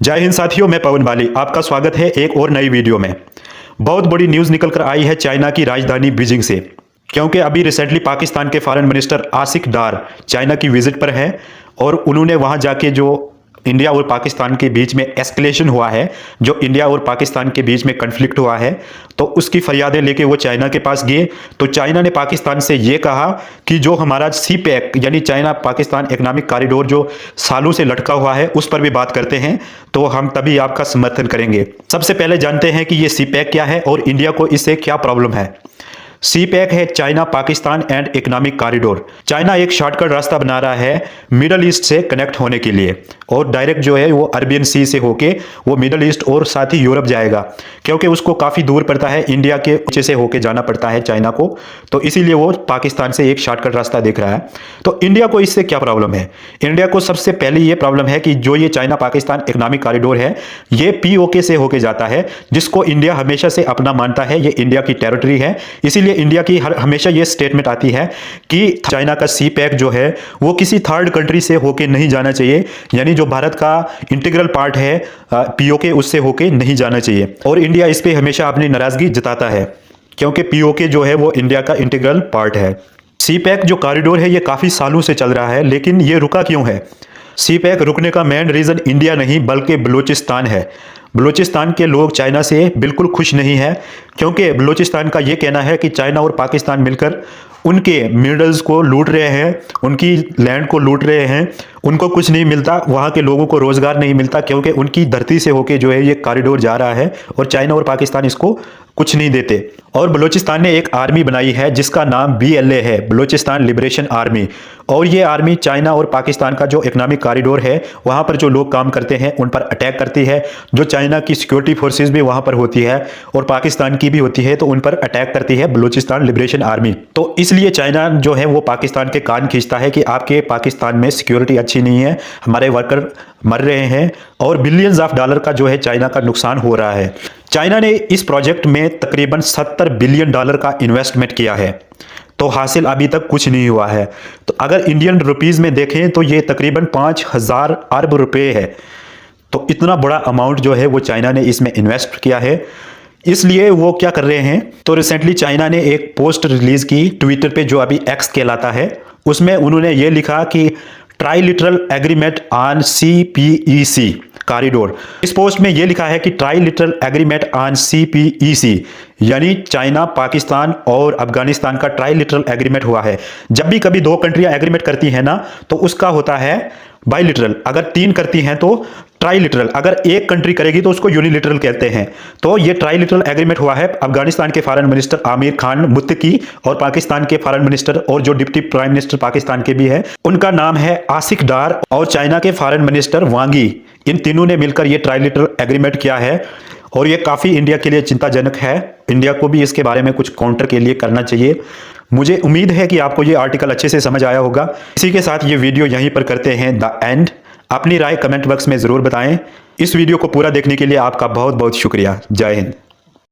जय हिंद साथियों, मैं पवन बाली आपका स्वागत है एक और नई वीडियो में। बहुत बड़ी न्यूज़ निकल कर आई है चाइना की राजधानी बीजिंग से, क्योंकि अभी रिसेंटली पाकिस्तान के फॉरेन मिनिस्टर आसिफ डार चाइना की विजिट पर हैं और उन्होंने वहां जाके जो इंडिया और पाकिस्तान के बीच में एस्केलेशन हुआ है, जो इंडिया और पाकिस्तान के बीच में कन्फ्लिक्ट हुआ है, तो उसकी फरियादें लेके वो चाइना के पास गए। तो चाइना ने पाकिस्तान से ये कहा कि जो हमारा सीपैक यानी चाइना पाकिस्तान इकोनॉमिक कॉरिडोर जो सालों से लटका हुआ है उस पर भी बात करते हैं तो हम तभी आपका समर्थन करेंगे। सबसे पहले जानते हैं कि ये सीपैक क्या है और इंडिया को इससे क्या प्रॉब्लम है। सीपैक है China Pakistan and economic corridor. China एक शॉर्टकट रास्ता बना रहा है मिडल ईस्ट से कनेक्ट होने के लिए और डायरेक्ट जो है वो अरबियन सी से होके वो मिडल ईस्ट और साथ ही यूरोप जाएगा, क्योंकि उसको काफ़ी दूर पड़ता है, इंडिया के नीचे से होके जाना पड़ता है चाइना को, तो इसीलिए वो पाकिस्तान से एक शॉर्टकट रास्ता देख रहा है। तो इंडिया को इससे क्या प्रॉब्लम है? इंडिया को सबसे पहले ये प्रॉब्लम है कि जो ये चाइना पाकिस्तान इकोनॉमिक कॉरिडोर है ये POK से होके जाता है, जिसको इंडिया हमेशा से अपना मानता है, ये इंडिया की टेरिटरी है। इसीलिए इंडिया की हमेशा ये स्टेटमेंट आती है कि चाइना का सीपैक जो है वो किसी थर्ड कंट्री से होके नहीं जाना चाहिए, यानी जो भारत का इंटीग्रल पार्ट है POK उससे होके नहीं जाना चाहिए। और इंडिया इस पे हमेशा अपनी नाराजगी जताता है, क्योंकि POK जो है वो इंडिया का इंटीग्रल पार्ट है। सीपैक जो कॉरिडोर है ये काफी सालों से चल रहा है, लेकिन ये रुका क्यों है? सीपैक रुकने का मेन रीजन इंडिया नहीं बल्कि बलूचिस्तान है। बलूचिस्तान के लोग चाइना से बिल्कुल खुश नहीं है, क्योंकि बलूचिस्तान का ये कहना है कि चाइना और पाकिस्तान मिलकर उनके मिनरल्स को लूट रहे हैं, उनकी लैंड को लूट रहे हैं, उनको कुछ नहीं मिलता, वहाँ के लोगों को रोजगार नहीं मिलता, क्योंकि उनकी धरती से होके जो है ये कॉरिडोर जा रहा है और चाइना और पाकिस्तान इसको कुछ नहीं देते। और बलूचिस्तान ने एक आर्मी बनाई है जिसका नाम BLA है, बलूचिस्तान लिबरेशन आर्मी। और ये आर्मी चाइना और पाकिस्तान का जो इकोनॉमिक कॉरिडोर है वहाँ पर जो लोग काम करते हैं उन पर अटैक करती है। जो चाइना की सिक्योरिटी फोर्सेस भी वहाँ पर होती है और पाकिस्तान की भी होती है, तो उन पर अटैक करती है बलूचिस्तान लिबरेशन आर्मी। तो इसलिए चाइना जो है वो पाकिस्तान के कान खींचता है कि आपके पाकिस्तान में सिक्योरिटी अच्छी नहीं है, हमारे वर्कर मर रहे हैं और बिलियंस ऑफ डॉलर का जो है चाइना का नुकसान हो रहा है। चाइना ने इस प्रोजेक्ट में तकरीबन $70 बिलियन का इन्वेस्टमेंट किया है, तो हासिल अभी तक कुछ नहीं हुआ है। तो अगर इंडियन रुपीस में देखें तो ये तकरीबन 5000 अरब रुपए है। तो इतना बड़ा अमाउंट जो है वो चाइना ने इसमें इन्वेस्ट किया है। इसलिए वो क्या कर रहे हैं, तो रिसेंटली चाइना ने एक पोस्ट रिलीज की ट्विटर पे जो अभी X कहलाता है, उसमें उन्होंने ये लिखा कि ट्राइलिटरल एग्रीमेंट ऑन CPEC कॉरिडोर। इस पोस्ट में यह लिखा है कि ट्राइलिटरल एग्रीमेंट ऑन CPEC यानी चाइना पाकिस्तान और अफगानिस्तान का ट्राइलिटरल एग्रीमेंट हुआ है। जब भी कभी दो कंट्रियां एग्रीमेंट करती हैं ना तो उसका होता है बाइलिटरल, अगर 3 करती हैं तो ट्राइलिटरल, अगर एक कंट्री करेगी तो उसको यूनिलिटरल कहते हैं। तो ये ट्राइलिटरल एग्रीमेंट हुआ है अफगानिस्तान के फॉरेन मिनिस्टर आमिर खान मुत्तकी और पाकिस्तान के फॉरेन मिनिस्टर और जो डिप्टी प्राइम मिनिस्टर पाकिस्तान के भी है उनका नाम है आसिफ डार, और चाइना के फॉरेन मिनिस्टर वांग यी, इन तीनों ने मिलकर ये ट्राइलिटरल एग्रीमेंट किया है। और ये काफी इंडिया के लिए चिंताजनक है। इंडिया को भी इसके बारे में कुछ काउंटर के लिए करना चाहिए। मुझे उम्मीद है कि आपको ये आर्टिकल अच्छे से समझ आया होगा। इसी के साथ ये वीडियो यहीं पर करते हैं द एंड। अपनी राय कमेंट बॉक्स में जरूर बताएं। इस वीडियो को पूरा देखने के लिए आपका बहुत बहुत शुक्रिया। जय हिंद।